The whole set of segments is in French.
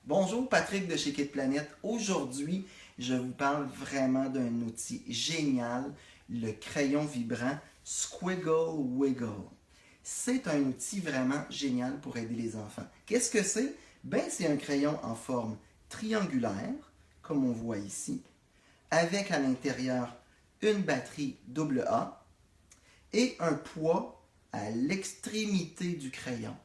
Bonjour, Patrick de chez Kit Planet. Aujourd'hui, je vous parle vraiment d'un outil génial, le crayon vibrant Squiggle Wiggle. C'est un outil vraiment génial pour aider les enfants. Qu'est-ce que c'est? Ben, c'est un crayon en forme triangulaire, comme on voit ici, avec à l'intérieur une batterie AA et un poids à l'extrémité du crayon.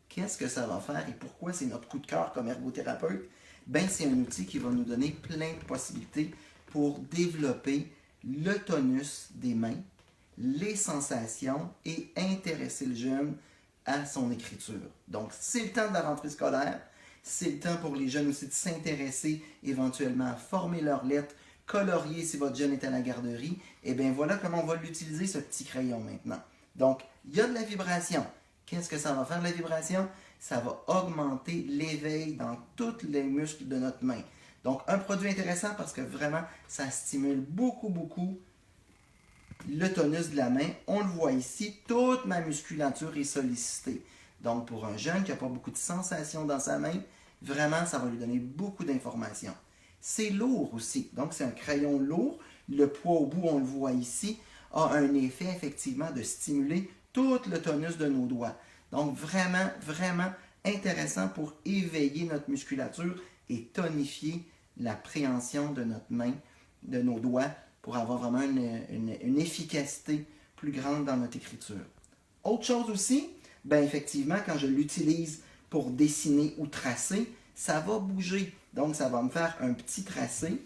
Qu'est-ce que ça va faire et pourquoi c'est notre coup de cœur comme ergothérapeute? Ben, c'est un outil qui va nous donner plein de possibilités pour développer le tonus des mains, les sensations et intéresser le jeune à son écriture. Donc, c'est le temps de la rentrée scolaire, c'est le temps pour les jeunes aussi de s'intéresser éventuellement à former leurs lettres, colorier si votre jeune est à la garderie. Et bien voilà comment on va l'utiliser, ce petit crayon maintenant. Donc, il y a de la vibration. Qu'est-ce que ça va faire, la vibration? Ça va augmenter l'éveil dans tous les muscles de notre main. Donc, un produit intéressant parce que vraiment, ça stimule beaucoup le tonus de la main. On le voit ici, toute ma musculature est sollicitée. Donc, pour un jeune qui n'a pas beaucoup de sensations dans sa main, vraiment, ça va lui donner beaucoup d'informations. C'est lourd aussi. Donc, c'est un crayon lourd. Le poids au bout, on le voit ici, a un effet effectivement de stimuler tout le tonus de nos doigts. Donc, vraiment intéressant pour éveiller notre musculature et tonifier la préhension de notre main, de nos doigts, pour avoir vraiment une efficacité plus grande dans notre écriture. Autre chose aussi, ben effectivement, quand je l'utilise pour dessiner ou tracer, ça va bouger. Donc, ça va me faire un petit tracé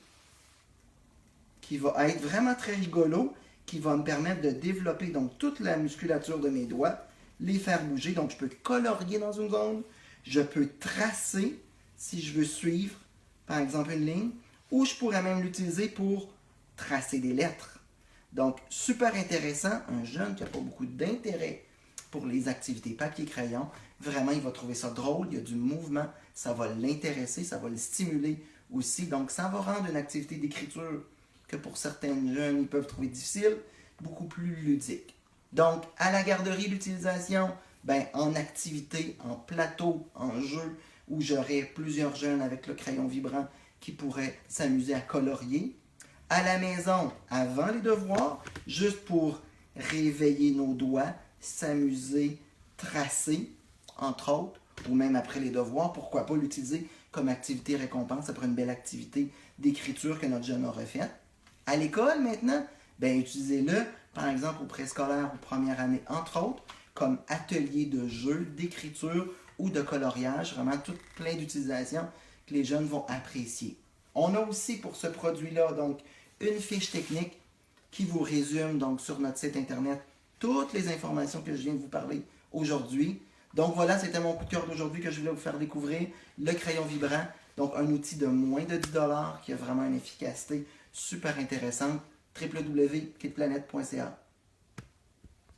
qui va être vraiment très rigolo, qui va me permettre de développer donc toute la musculature de mes doigts, les faire bouger. Donc, je peux colorier dans une zone, je peux tracer si je veux suivre, par exemple, une ligne, ou je pourrais même l'utiliser pour tracer des lettres. Donc, super intéressant. Un jeune qui n'a pas beaucoup d'intérêt pour les activités papier-crayon, vraiment, il va trouver ça drôle, il y a du mouvement, ça va l'intéresser, ça va le stimuler aussi. Donc, ça va rendre une activité d'écriture que pour certains jeunes, ils peuvent trouver difficile, beaucoup plus ludique. Donc, à la garderie, l'utilisation, ben, en activité, en plateau, en jeu, où j'aurai plusieurs jeunes avec le crayon vibrant qui pourraient s'amuser à colorier. À la maison, avant les devoirs, juste pour réveiller nos doigts, s'amuser, tracer, entre autres, ou même après les devoirs, pourquoi pas l'utiliser comme activité récompense après une belle activité d'écriture que notre jeune aura faite. À l'école, maintenant, ben, utilisez-le, par exemple, au préscolaire ou première année, entre autres, comme atelier de jeu, d'écriture ou de coloriage, vraiment tout plein d'utilisations que les jeunes vont apprécier. On a aussi pour ce produit-là, donc, une fiche technique qui vous résume donc sur notre site internet toutes les informations que je viens de vous parler aujourd'hui. Donc voilà, c'était mon coup de cœur d'aujourd'hui que je voulais vous faire découvrir, le crayon vibrant, donc un outil de moins de 10 $ qui a vraiment une efficacité super intéressante. www.kitplanet.ca